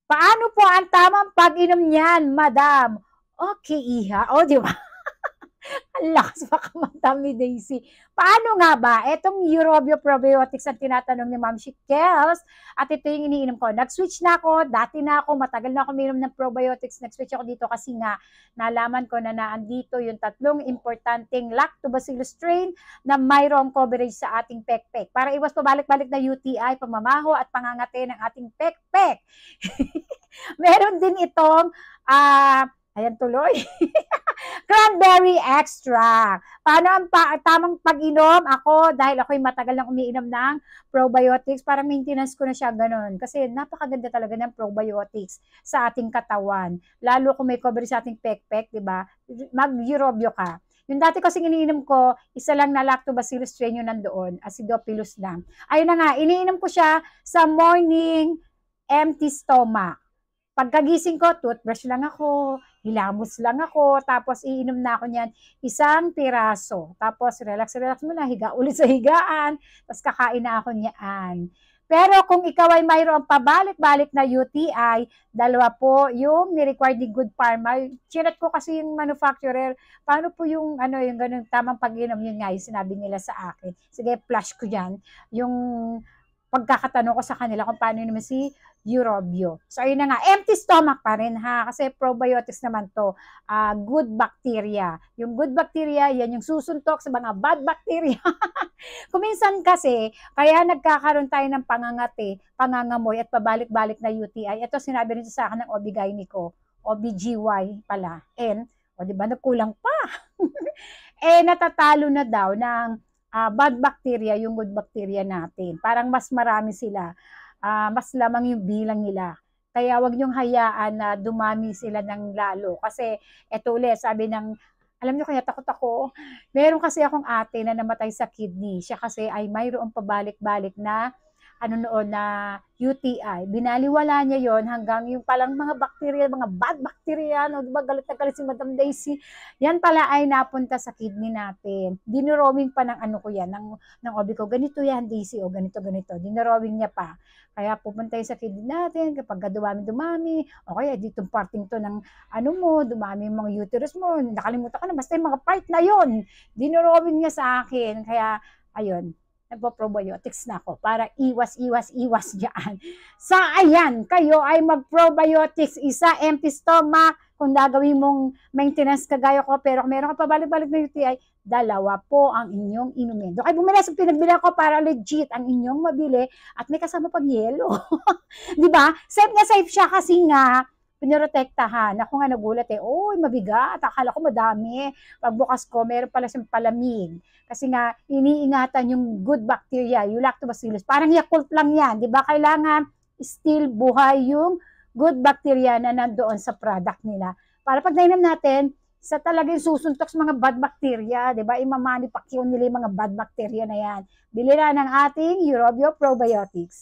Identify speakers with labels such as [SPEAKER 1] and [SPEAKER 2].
[SPEAKER 1] Paano po ang tamang pag-inom niyan, madam? Okay, iha. O, di ba? Ang lakas makamata ni Daisy. Paano nga ba? Etong Eurobio Probiotics ang tinatanong ni Ma'am Kels at ito yung iniinom ko. Nag-switch na ako. Dati na ako, matagal na ako uminom ng probiotics. Nag-switch ako dito kasi nga nalaman ko na naandito yung tatlong importanteng lactobacillus strain na mayroong coverage sa ating pekpek. Para iwas pabalik-balik na UTI, pamamaho at pangangate ng ating pekpek. Meron din itong ayan tuloy. Cranberry extract. Paano ang tamang pag-inom? Ako, dahil ako'y matagal nang umiinom ng probiotics, parang maintenance ko na siya ganun. Kasi napakaganda talaga ng probiotics sa ating katawan. Lalo kung may coverage sa ating pekpek, di ba? Mag-Eurobio ka. Yung dati kasing iniinom ko, isa lang na lactobacillus strain yun nandoon, acidophilus lang. Ayun na nga, iniinom ko siya sa morning empty stomach. Pagkagising ko, toothbrush lang ako, hilamos lang ako, tapos iinom na ako niyan isang piraso. Tapos relax muna, higa ulit sa higaan, tapos kakain na ako niyan. Pero kung ikaw ay mayroong pabalik-balik na UTI, dalawa po yung ni-required ni Good Pharma. Chinat ko kasi yung manufacturer, paano po yung yung ganung tamang pag-inom, yun nga yung sinabi nila sa akin. Sige, flash ko yan. Yung pagkakatanong ko sa kanila kung paano naman si Eurobio. So, ayun na nga. Empty stomach pa rin ha. Kasi probiotics naman to. Good bacteria. Yung good bacteria, yan yung susuntok sa mga bad bacteria. Kuminsan kasi, kaya nagkakaroon tayo ng pangangati, pangangamoy at pabalik-balik na UTI. Ito sinabi rin sa akin ng OB-GYN ko. OB-GY pala. O diba, nagkulang pa. Natatalo na daw ng bad bacteria, yung good bacteria natin. Parang mas marami sila. Mas lamang yung bilang nila. Kaya wag niyong hayaan na dumami sila ng lalo. Kasi eto ulit, sabi ng, alam niyo kaya takot ako, meron kasi akong ate na namatay sa kidney. Siya kasi ay mayroong pabalik-balik na noon na UTI. Binaliwala niya yon hanggang yung palang mga bacteria, mga bad bacteria, no, diba galit na galit si Madam Daisy. Yan pala ay napunta sa kidney natin. Dinurowing pa ng ko yan, ng OB ko, ganito yan Daisy, o ganito. Dinurowing niya pa. Kaya pupunta sa kidney natin, kapag dumami, o kaya ditong parting to ng dumami yung mga uterus mo, nakalimutan ko na, basta yung mga part na yon, dinurowing niya sa akin. Kaya, ayun, nagpo-probiotics na ako para iwas dyan. Sa ayan, kayo ay mag-probiotics, isa empty stomach, kung gagawin mong maintenance kagaya ko, pero kung meron ka pabalik-balik na UTI, dalawa po ang inyong inumin. Doon kayo bumili sa pinagbilang ko para legit ang inyong mabili at may kasama pang yelo. Di ba? Safe na safe siya kasi nga, pinoprotektahan. Ako nga nagulat mabigat. Akala ko madami. Pagbukas ko, meron pala siyang palamig. Kasi nga, iniingatan yung good bacteria, yung lactobacillus. Parang Yakult lang yan. Di ba? Kailangan still buhay yung good bacteria na nandoon sa product nila. Para pag nainom natin, sa talagang susuntok sa mga bad bacteria, di ba? Imamanipakyo nila yung mga bad bacteria na yan. Bili na ng ating Eurobio Probiotics.